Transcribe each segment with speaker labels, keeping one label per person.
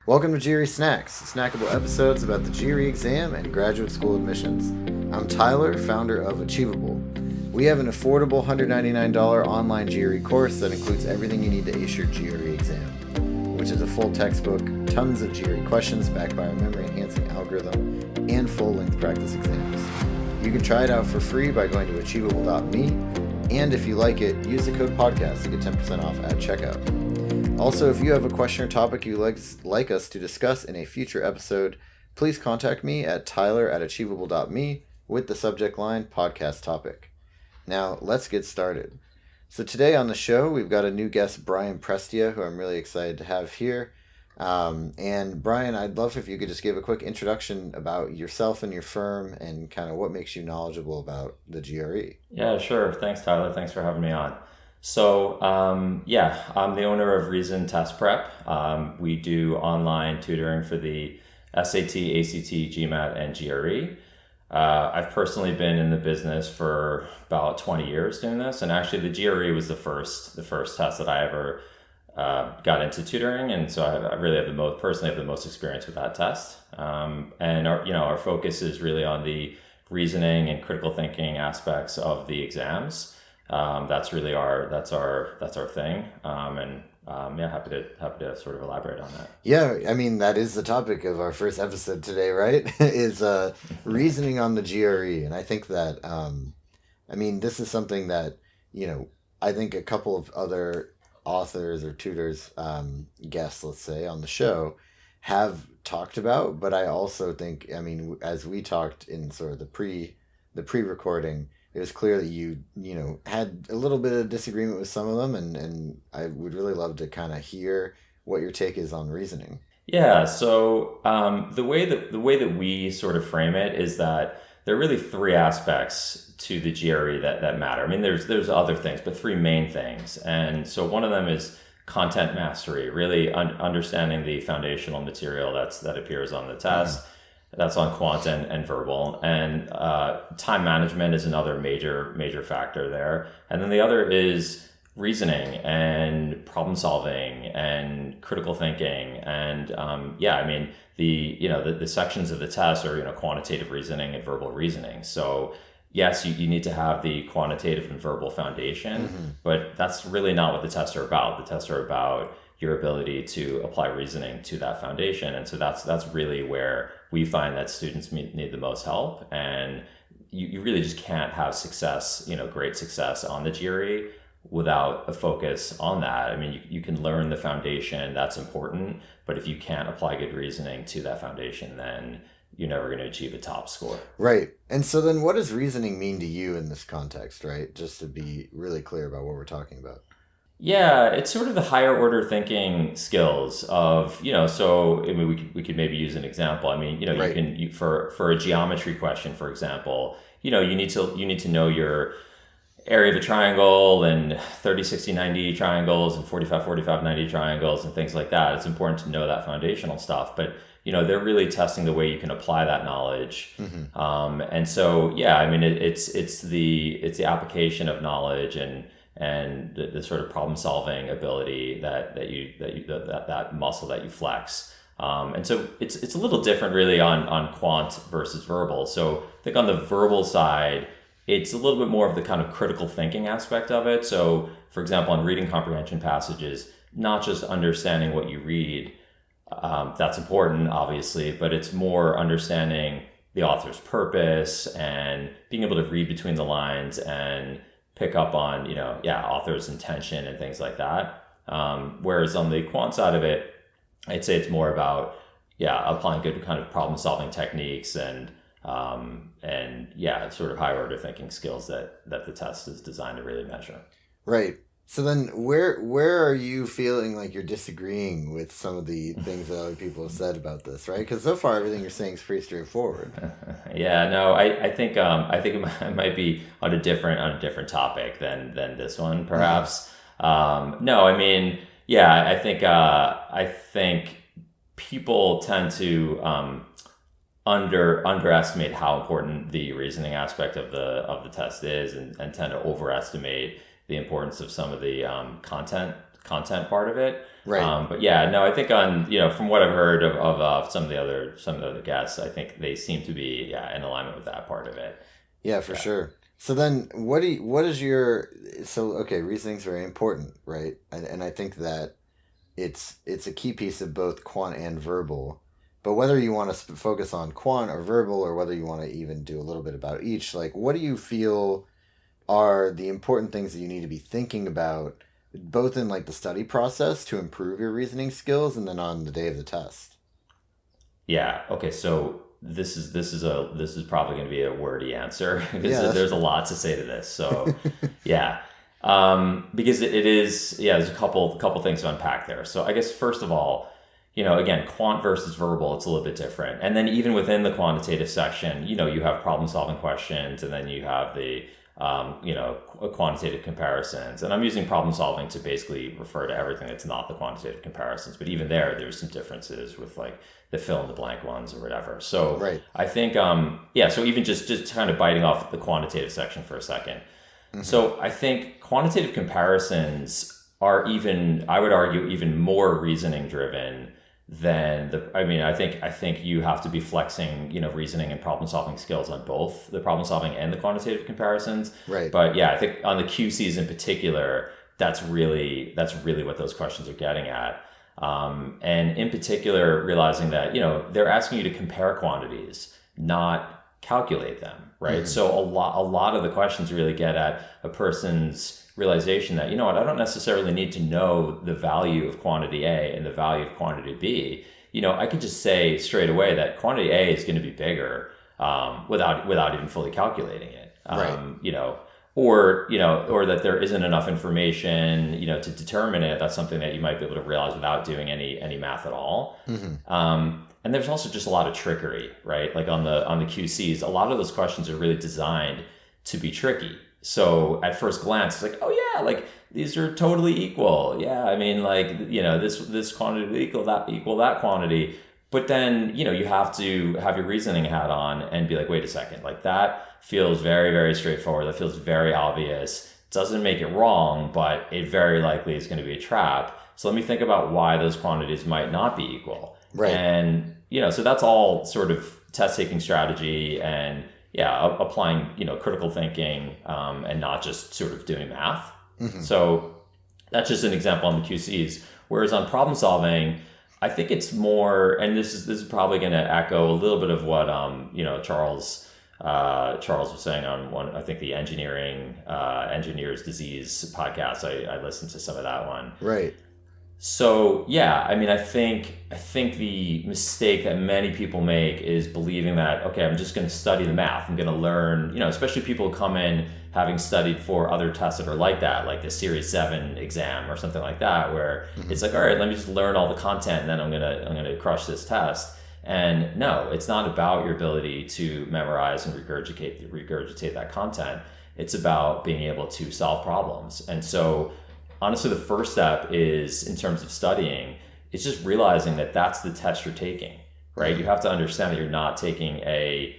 Speaker 1: Welcome to GRE Snacks, snackable episodes about the GRE exam and graduate school admissions. I'm Tyler, founder of Achievable. We have an affordable $199 online GRE course that includes everything you need to ace your GRE exam, which is a full textbook, tons of GRE questions backed by our memory-enhancing algorithm, and full-length practice exams. You can try it out for free by going to achievable.me, and if you like it, use the code podcast to get 10% off at checkout. Also, if you have a question or topic you'd like us to discuss in a future episode, please contact me at tyler@achievable.me with the subject line podcast topic. Now, let's get started. So today on the show, we've got a new guest, Brian Prestia, who I'm really excited to have here. And Brian, I'd love if you could just give a quick introduction about yourself and your firm and kind of what makes you knowledgeable about the GRE.
Speaker 2: Yeah, sure. Thanks, Tyler. Thanks for having me on. So, I'm the owner of Reason Test Prep. We do online tutoring for the SAT, ACT, GMAT, and GRE. I've personally been in the business for about 20 years doing this, and actually the GRE was the first test that I ever got into tutoring, and so I really have the most experience with that test. And our focus is really on the reasoning and critical thinking aspects of the exams. That's really our thing. Happy to sort of elaborate on that.
Speaker 1: Yeah, I mean, that is the topic of our first episode today, right? is reasoning on the GRE. And I think that, this is something that, I think a couple of other authors or tutors, guests, let's say, on the show have talked about. But I also think, as we talked in sort of the pre-recording, it was clear that you had a little bit of disagreement with some of them, and I would really love to kind of hear what your take is on reasoning.
Speaker 2: Yeah, so the way that we sort of frame it is that there are really three aspects to the GRE that matter. I mean, there's other things, but three main things. And so one of them is content mastery, really understanding the foundational material that appears on the test. Mm-hmm. That's on quant and verbal, and time management is another major factor there. And then the other is reasoning and problem solving and critical thinking. And the sections of the test are quantitative reasoning and verbal reasoning. So yes, you need to have the quantitative and verbal foundation, mm-hmm. but that's really not what the tests are about. The tests are about your ability to apply reasoning to that foundation. And so that's really where we find that students need the most help. And you really just can't have success, great success on the GRE without a focus on that. I mean, you can learn the foundation, that's important, but if you can't apply good reasoning to that foundation, then you're never going to achieve a top score.
Speaker 1: Right. And so then what does reasoning mean to you in this context, right? Just to be really clear about what we're talking about.
Speaker 2: Yeah, it's sort of the higher order thinking skills of, we could maybe use an example. I mean, right. For a geometry question, for example, you need to know your area of a triangle and 30, 60, 90 triangles and 45, 45, 90 triangles and things like that. It's important to know that foundational stuff, but they're really testing the way you can apply that knowledge. Mm-hmm. And so, it's the application of knowledge and the sort of problem solving ability that muscle that you flex. And so it's a little different really on quant versus verbal. So I think on the verbal side, it's a little bit more of the kind of critical thinking aspect of it. So for example, on reading comprehension passages, not just understanding what you read, that's important obviously, but it's more understanding the author's purpose and being able to read between the lines and pick up on, author's intention and things like that. Whereas on the quant side of it, I'd say it's more about, applying good kind of problem solving techniques and sort of higher order thinking skills that the test is designed to really measure.
Speaker 1: Right. So then where are you feeling like you're disagreeing with some of the things that other people have said about this, right? Because so far everything you're saying is pretty straightforward.
Speaker 2: Yeah, no, I think it might be on a different topic than this one, perhaps. Mm-hmm. I think people tend to underestimate how important the reasoning aspect of the test is, and tend to overestimate the importance of some of the content part of it.
Speaker 1: Right.
Speaker 2: But yeah, no, I think from what I've heard of some of the other guests, I think they seem to be in alignment with that part of it.
Speaker 1: Yeah, for sure. So then, okay, reasoning's very important, right? And I think that it's a key piece of both quant and verbal. But whether you want to focus on quant or verbal, or whether you want to even do a little bit about each, like, what do you feel are the important things that you need to be thinking about, both in like the study process to improve your reasoning skills, and then on the day of the test?
Speaker 2: Yeah. Okay. So this is probably going to be a wordy answer because
Speaker 1: Yeah,
Speaker 2: there's a lot to say to this. So yeah, because it is, there's a couple things to unpack there. So I guess first of all, again, quant versus verbal, it's a little bit different. And then even within the quantitative section, you have problem solving questions, and then you have the quantitative comparisons. And I'm using problem solving to basically refer to everything that's not the quantitative comparisons. But even there's some differences with like the fill in the blank ones or whatever. So
Speaker 1: right.
Speaker 2: I think, so even just kind of biting off the quantitative section for a second. Mm-hmm. So I think quantitative comparisons are I would argue, even more reasoning driven than I think you have to be flexing, reasoning and problem solving skills on both the problem solving and the quantitative comparisons.
Speaker 1: Right.
Speaker 2: But yeah, I think on the QCs in particular, that's really what those questions are getting at. And in particular, realizing that, they're asking you to compare quantities, not calculate them, right? Mm-hmm. So a lot of the questions really get at a person's realization that, I don't necessarily need to know the value of quantity A and the value of quantity B. I could just say straight away that quantity A is going to be bigger without even fully calculating it.
Speaker 1: Right.
Speaker 2: Or that there isn't enough information, to determine it. That's something that you might be able to realize without doing any math at all. Mm-hmm. And there's also just a lot of trickery, right? Like on the QCs, a lot of those questions are really designed to be tricky. So at first glance, it's like, oh yeah, like these are totally equal. Yeah, I mean, like, this quantity will equal that quantity. But then, you have to have your reasoning hat on and be like, wait a second, like that feels very, very straightforward. That feels very obvious. Doesn't make it wrong, but it very likely is going to be a trap. So let me think about why those quantities might not be equal.
Speaker 1: Right.
Speaker 2: And, so that's all sort of test-taking strategy and, applying, critical thinking and not just sort of doing math. Mm-hmm. So that's just an example on the QCs. Whereas on problem solving, I think it's more, and this is probably going to echo a little bit of what Charles was saying on one, I think the Engineer's Disease podcast. I listened to some of that one.
Speaker 1: Right.
Speaker 2: So yeah, I mean, I think the mistake that many people make is believing that, okay, I'm just going to study the math. I'm going to learn, especially people who come in having studied for other tests that are like that, like the Series 7 exam or something like that, where mm-hmm. it's like, all right, let me just learn all the content and then I'm gonna crush this test. And no, it's not about your ability to memorize and regurgitate that content. It's about being able to solve problems. And so honestly, the first step is, in terms of studying, it's just realizing that that's the test you're taking, right? You have to understand that you're not taking a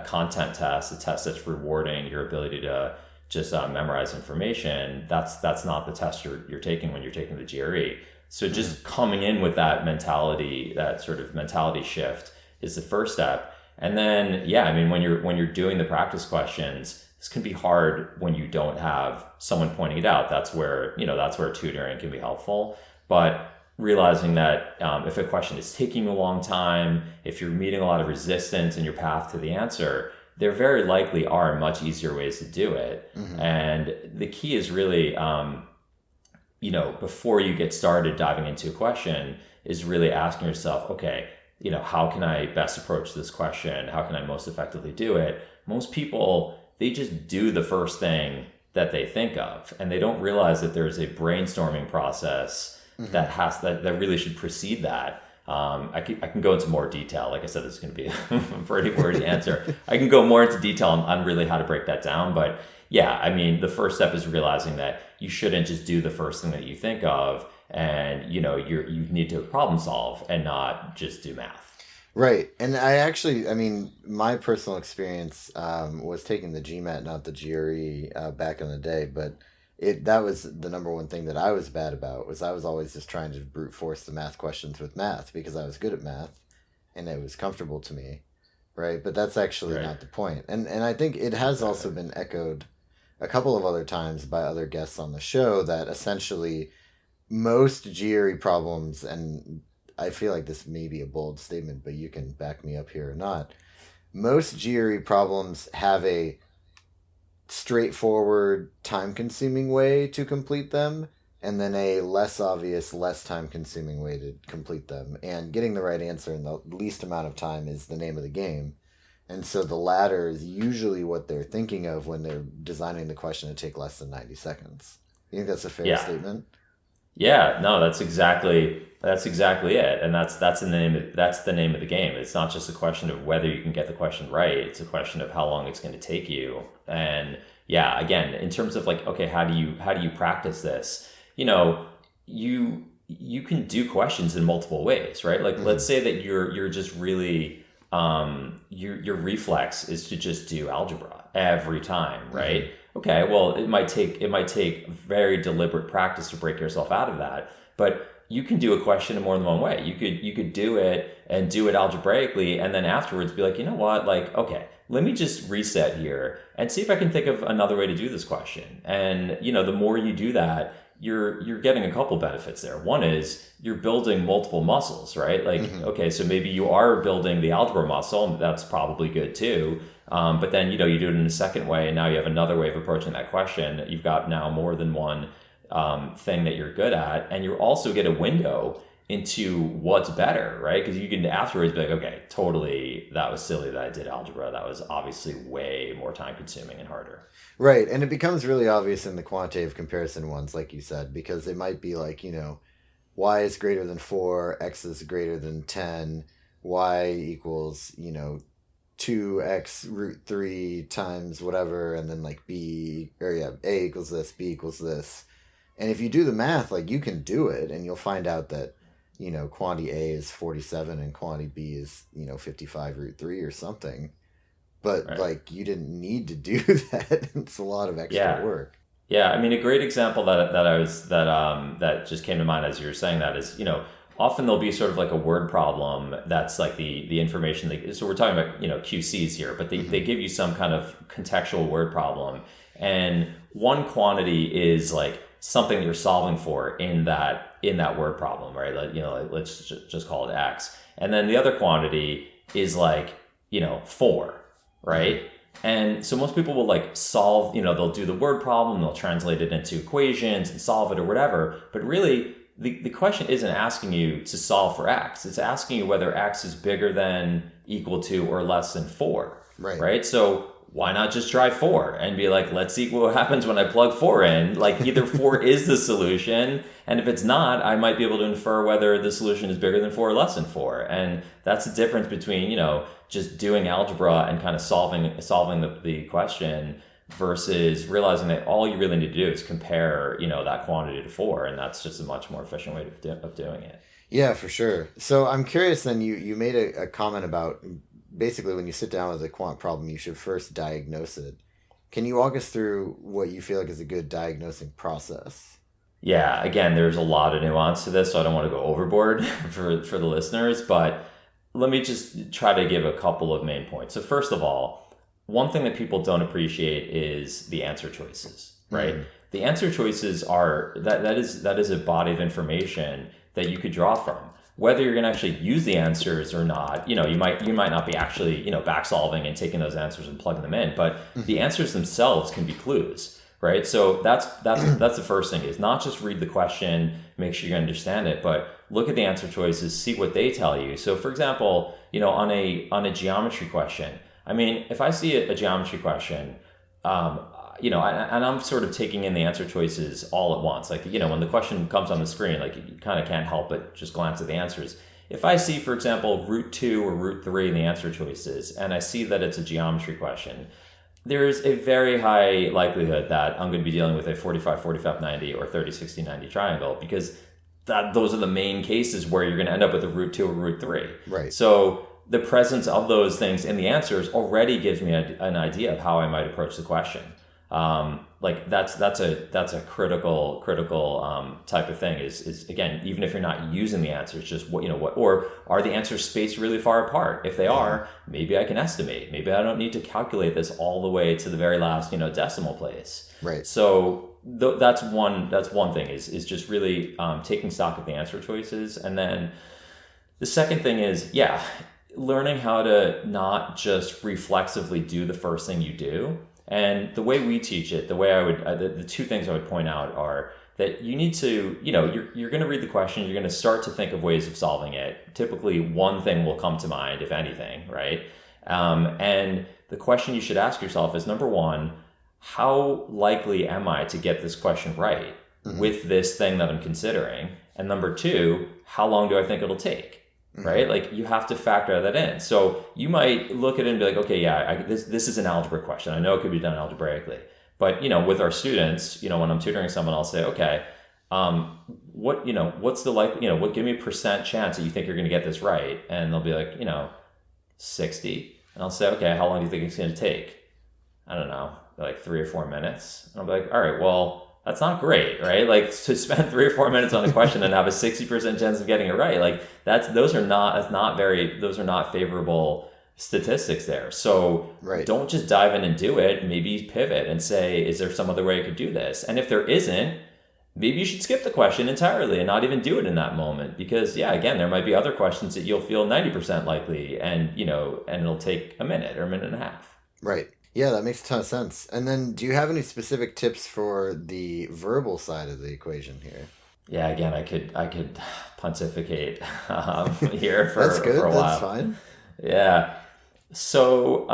Speaker 2: content test, a test that's rewarding your ability to just memorize information. That's not the test you're taking when you're taking the GRE. So just coming in with that mentality, that sort of mentality shift, is the first step. And then, I mean, when you're doing the practice questions, this can be hard when you don't have someone pointing it out. That's where tutoring can be helpful. But realizing that if a question is taking a long time, if you're meeting a lot of resistance in your path to the answer, there very likely are much easier ways to do it. Mm-hmm. And the key is really, before you get started diving into a question, is really asking yourself, okay, how can I best approach this question? How can I most effectively do it? Most people, they just do the first thing that they think of, and they don't realize that there's a brainstorming process mm-hmm. that really should precede that. I can go into more detail. Like I said, this is going to be a pretty wordy answer. I can go more into detail on really how to break that down. But yeah, I mean, the first step is realizing that you shouldn't just do the first thing that you think of, and you need to problem solve and not just do math.
Speaker 1: Right. And my personal experience was taking the GMAT, not the GRE, back in the day. But that was the number one thing that I was bad about, was I was always just trying to brute force the math questions with math because I was good at math and it was comfortable to me, right? But that's actually not the point. And I think it has also been echoed a couple of other times by other guests on the show that essentially most GRE problems, and I feel like this may be a bold statement, but you can back me up here or not. Most GRE problems have a straightforward, time-consuming way to complete them, and then a less obvious, less time-consuming way to complete them. And getting the right answer in the least amount of time is the name of the game. And so the latter is usually what they're thinking of when they're designing the question to take less than 90 seconds. You think that's a fair statement?
Speaker 2: Yeah, no, that's exactly it, and that's the name of the game. It's not just a question of whether you can get the question right; it's a question of how long it's going to take you. And yeah, again, in terms of like, okay, how do you practice this? You know, you can do questions in multiple ways, right? Like, let's say that you're just really your reflex is to just do algebra every time, right? Okay, well, it might take very deliberate practice to break yourself out of that, but you can do a question in more than one way. You could do it and do it algebraically, and then afterwards be like, you know what, like, okay, let me just reset here and see if I can think of another way to do this question. And you know, the more you do that, you're getting a couple benefits there. One is you're building multiple muscles, right? Like, okay, so maybe you are building the algebra muscle, and that's probably good too. But then, you know, you do it in a second way, and now you have another way of approaching that question. You've got now more than one thing that you're good at, and you also get a window into what's better, right? Because you can afterwards be like, okay, totally, that was silly that I did algebra. That was obviously way more time consuming and harder.
Speaker 1: Right, and it becomes really obvious in the quantitative comparison ones, like you said, because it might be like, you know, y is greater than 4, x is greater than 10, y equals, you know, 2x root 3 times whatever, and then like a equals this, b equals this. And if you do the math, like, you can do it, and you'll find out that, you know, quantity A is 47 and quantity B is, you know, 55 root 3 or something. But like, you didn't need to do that. It's a lot of extra work.
Speaker 2: Yeah, I mean, a great example that just came to mind as you were saying that is, you know, often there'll be sort of like a word problem that's like the information. So we're talking about, you know, QCs here, but they give you some kind of contextual word problem. And one quantity is like something that you're solving for in that word problem, right? Like, you know, like, let's just call it X. And then the other quantity is like, you know, 4, right? And so most people will like solve, you know, they'll do the word problem, they'll translate it into equations and solve it or whatever. But really, the question isn't asking you to solve for X. It's asking you whether X is bigger than, equal to, or less than 4. Right? So why not just try 4 and be like, let's see what happens when I plug 4 in. Like, either 4 is the solution, and if it's not, I might be able to infer whether the solution is bigger than 4 or less than 4. And that's the difference between, you know, just doing algebra and kind of solving the question versus realizing that all you really need to do is compare, you know, that quantity to 4, and that's just a much more efficient way of doing it.
Speaker 1: Yeah, for sure. So I'm curious then, you made a comment about basically when you sit down with a quant problem, you should first diagnose it. Can you walk us through what you feel like is a good diagnosing process?
Speaker 2: Yeah, again, there's a lot of nuance to this, so I don't want to go overboard for the listeners, but let me just try to give a couple of main points. So first of all, one thing that people don't appreciate is the answer choices, right? The answer choices are that is a body of information that you could draw from. Whether you're going to actually use the answers or not, you know, you might not be actually, you know, back solving and taking those answers and plugging them in, but the answers themselves can be clues, right? So that's the first thing, is not just read the question, make sure you understand it, but look at the answer choices, see what they tell you. So for example, you know, on a geometry question, I mean, if I see a geometry question, you know, and I'm sort of taking in the answer choices all at once. Like, you know, when the question comes on the screen, like, you kind of can't help but just glance at the answers. If I see, for example, root 2 or root 3 in the answer choices, and I see that it's a geometry question, there's a very high likelihood that I'm going to be dealing with a 45-45-90 or 30-60-90 triangle, because those are the main cases where you're going to end up with a root 2 or root 3.
Speaker 1: Right.
Speaker 2: So the presence of those things in the answers already gives me an idea of how I might approach the question. like that's a critical type of thing is again, even if you're not using the answers, just or are the answers spaced really far apart? If they are, maybe I can estimate. Maybe I don't need to calculate this all the way to the very last decimal place.
Speaker 1: Right.
Speaker 2: So that's one thing is just really taking stock of the answer choices. And then the second thing is learning how to not just reflexively do the first thing you do. And the way we teach it, the way I would, the two things I would point out are that you need to, you're going to read the question, you're going to start to think of ways of solving it. Typically, one thing will come to mind, if anything, right? And the question you should ask yourself is, number one, how likely am I to get this question right with this thing that I'm considering? And number two, how long do I think it'll take? Right? Like you have to factor that in. So you might look at it and be like, okay, this is an algebra question. I know it could be done algebraically, but with our students, when I'm tutoring someone, I'll say, okay, what's the give me a percent chance that you think you're going to get this right? And they'll be like, 60. And I'll say, okay, how long do you think it's going to take? I don't know, like 3 or 4 minutes. And I'll be like, all right, well, that's not great, right? Like to spend 3 or 4 minutes on a question and have a 60% chance of getting it right. Like those are not favorable statistics there. So don't just dive in and do it. Maybe pivot and say, is there some other way I could do this? And if there isn't, maybe you should skip the question entirely and not even do it in that moment. Because again, there might be other questions that you'll feel 90% likely and it'll take a minute or a minute and a half.
Speaker 1: Right. Yeah, that makes a ton of sense. And then do you have any specific tips for the verbal side of the equation here?
Speaker 2: Yeah, again, I could pontificate here for
Speaker 1: That's good.
Speaker 2: For a while.
Speaker 1: That's fine.
Speaker 2: Yeah. So,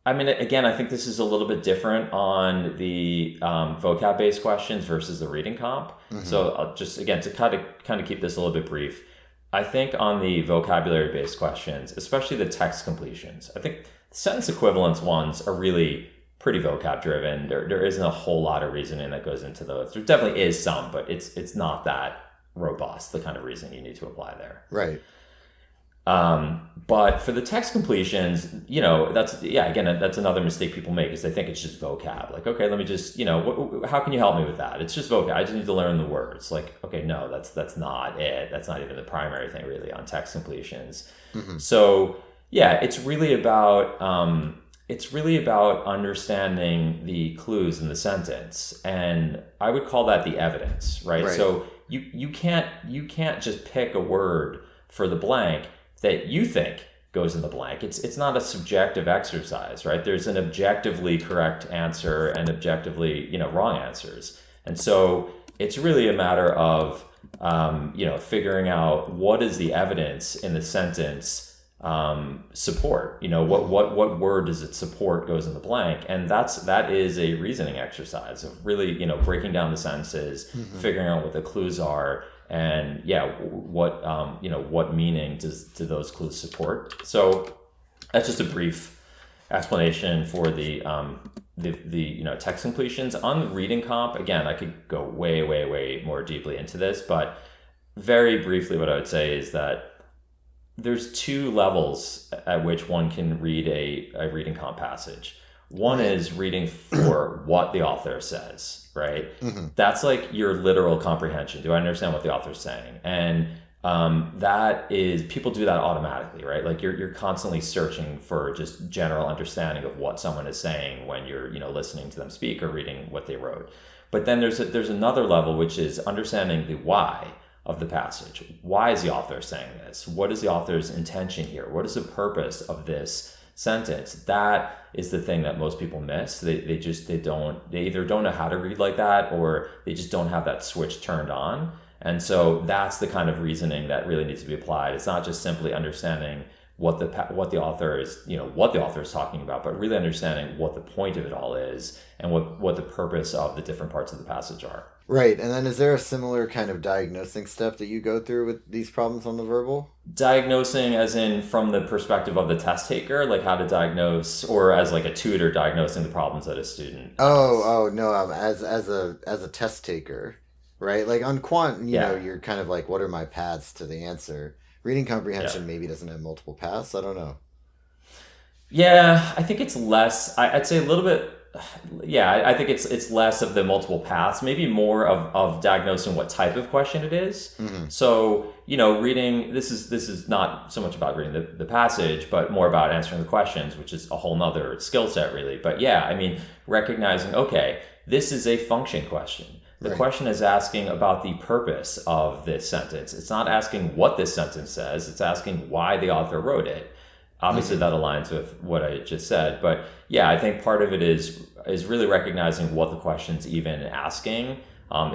Speaker 2: again, I think this is a little bit different on the vocab-based questions versus the reading comp. So I'll just, again, to kind of keep this a little bit brief, I think on the vocabulary-based questions, especially the text completions, I think sentence equivalence ones are really pretty vocab driven. There isn't a whole lot of reasoning that goes into those. There definitely is some, but it's not that robust, the kind of reasoning you need to apply there.
Speaker 1: Right.
Speaker 2: But for the text completions, that's another mistake people make is they think it's just vocab. Like, okay, let me just, how can you help me with that? It's just vocab. I just need to learn the words. Like, okay, no, that's not it. That's not even the primary thing really on text completions. So it's really about understanding the clues in the sentence, and I would call that the evidence, right? So you can't just pick a word for the blank that you think goes in the blank. It's not a subjective exercise, right? There's an objectively correct answer and objectively wrong answers, and so it's really a matter of figuring out what is the evidence in the sentence support. What word does it support goes in the blank, and that is a reasoning exercise of really breaking down the sentences, figuring out what the clues are, and what meaning do those clues support. So that's just a brief explanation for the text completions. On the reading comp, again, I could go way more deeply into this, but very briefly what I would say is that there's 2 levels at which one can read a reading comp passage. One is reading for what the author says, right? That's like your literal comprehension. Do I understand what the author's saying? And that is, people do that automatically, right? Like you're constantly searching for just general understanding of what someone is saying when you're listening to them speak or reading what they wrote. But then there's another level, which is understanding the why of the passage. Why is the author saying this? What is the author's intention here? What is the purpose of this sentence? That is the thing that most people miss. They either don't know how to read like that, or they just don't have that switch turned on. And so that's the kind of reasoning that really needs to be applied. It's not just simply understanding what the author is talking about, but really understanding what the point of it all is and what the purpose of the different parts of the passage are.
Speaker 1: Right. And then is there a similar kind of diagnosing step that you go through with these problems on the verbal?
Speaker 2: Diagnosing as in from the perspective of the test taker, like how to diagnose, or as like a tutor diagnosing the problems that a student has?
Speaker 1: Oh, no, as a test taker, right? Like on quant, you know, you're kind of like, what are my paths to the answer? Reading comprehension maybe doesn't have multiple paths. I don't know.
Speaker 2: Yeah, I think it's less, I'd say a little bit yeah, I think it's less of the multiple paths, maybe more of diagnosing what type of question it is.
Speaker 1: Mm-hmm.
Speaker 2: So, reading, this is not so much about reading the passage, but more about answering the questions, which is a whole nother skill set really. But yeah, I mean, recognizing, okay, this is a function question. The question is asking about the purpose of this sentence. It's not asking what this sentence says. It's asking why the author wrote it. Obviously, that aligns with what I just said. But yeah, I think part of it is really recognizing what the question's even asking.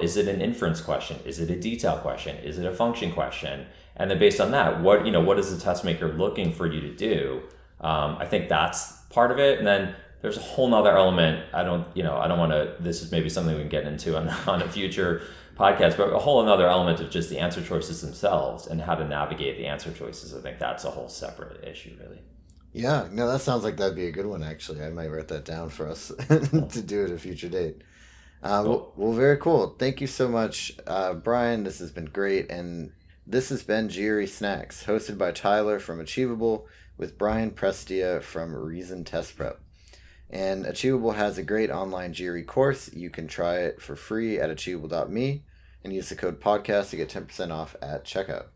Speaker 2: Is it an inference question? Is it a detail question? Is it a function question? And then based on that, what is the test maker looking for you to do? I think that's part of it. And then there's a whole nother element. I don't want to, this is maybe something we can get into on a future podcast, but a whole another element of just the answer choices themselves and how to navigate the answer choices. I think that's a whole separate issue, really.
Speaker 1: Yeah, no, that sounds like that'd be a good one, actually. I might write that down for us to do at a future date.
Speaker 2: Cool.
Speaker 1: Well, very cool. Thank you so much, Brian. This has been great. And this has been GRE Snacks, hosted by Tyler from Achievable with Brian Prestia from Reason Test Prep. And Achievable has a great online GRE course. You can try it for free at achievable.me and use the code podcast to get 10% off at checkout.